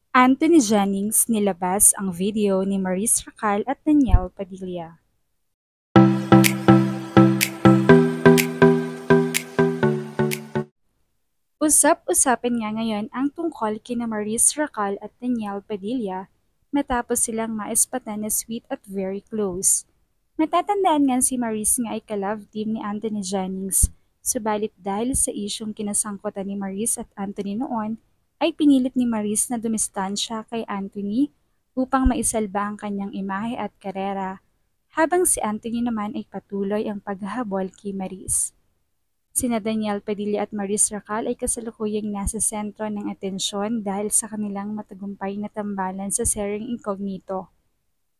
Anthony Jennings nilabas ang video ni Maris Racal at Danielle Padilla. Usap-usapan nga ngayon ang tungkol kina Maris Racal at Danielle Padilla matapos silang maispatan na sweet at very close. Matatandaan nga si Maris nga ay ka-love team ni Anthony Jennings, subalit dahil sa isyong kinasangkutan ni Maris at Anthony noon, ay pinilit ni Maris na dumistansya kay Anthony upang maisalba ang kanyang imahe at karera, habang si Anthony naman ay patuloy ang paghahabol kay Maris. Sina Danielle Padilla at Maris Racal ay kasalukuyang nasa sentro ng atensyon dahil sa kanilang matagumpay na tambalan sa seryeng Incognito.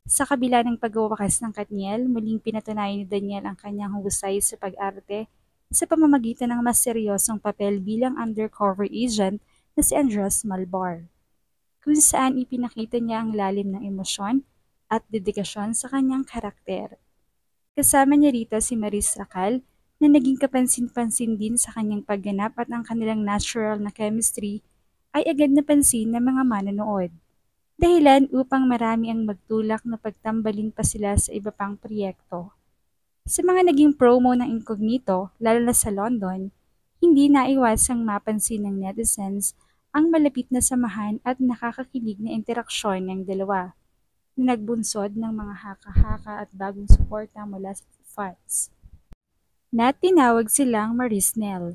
Sa kabila ng pagwawakas ng Katniel, muling pinatunayan ni Danielle ang kanyang husay sa pag-arte sa pamamagitan ng mas seryosong papel bilang undercover agent na si Andres Malvar, kung saan ipinakita niya ang lalim ng emosyon at dedikasyon sa kanyang karakter. Kasama niya rito si Maris Racal na naging kapansin-pansin din sa kanyang pagganap at ang kanilang natural na chemistry ay agad napansin ng mga manonood. Dahilan upang marami ang magtulak na pagtambalin pa sila sa iba pang proyekto. Sa mga naging promo ng Incognito, lalo na sa London, hindi naiwasang mapansin ng netizens ang malapit na samahan at nakakakilig na interaksyon ng dalawa, na nagbunsod ng mga haka-haka at bagong suporta mula sa fans, na tinawag silang Marisnel.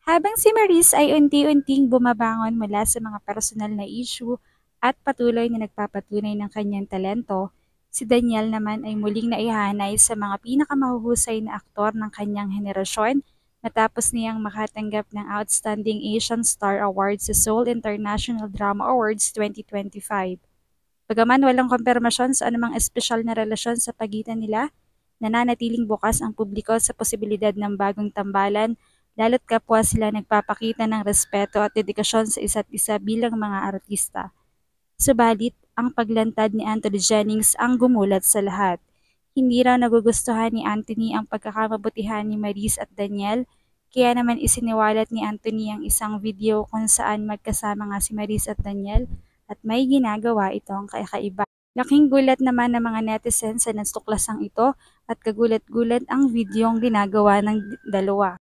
Habang si Maris ay unti-unting bumabangon mula sa mga personal na issue at patuloy na nagpapatunay ng kanyang talento, si Danielle naman ay muling naihanay sa mga pinakamahuhusay na aktor ng kanyang henerasyon matapos niyang makatanggap ng Outstanding Asian Star Award sa Seoul International Drama Awards 2025. Bagaman walang kumpirmasyon sa anumang espesyal na relasyon sa pagitan nila, nananatiling bukas ang publiko sa posibilidad ng bagong tambalan, lalo't kapwa sila nagpapakita ng respeto at dedikasyon sa isa't isa bilang mga artista. Subalit, ang paglantad ni Anthony Jennings ang gumulat sa lahat. Hindi raw nagugustuhan ni Anthony ang pagkakamabutihan ni Maris at Danielle, kaya naman isiniwalat ni Anthony ang isang video kung saan magkasama nga si Maris at Danielle at may ginagawa itong kakaiba. Laking gulat naman ng mga netizens sa nastuklasang ito at kagulat-gulat ang videong ginagawa ng dalawa.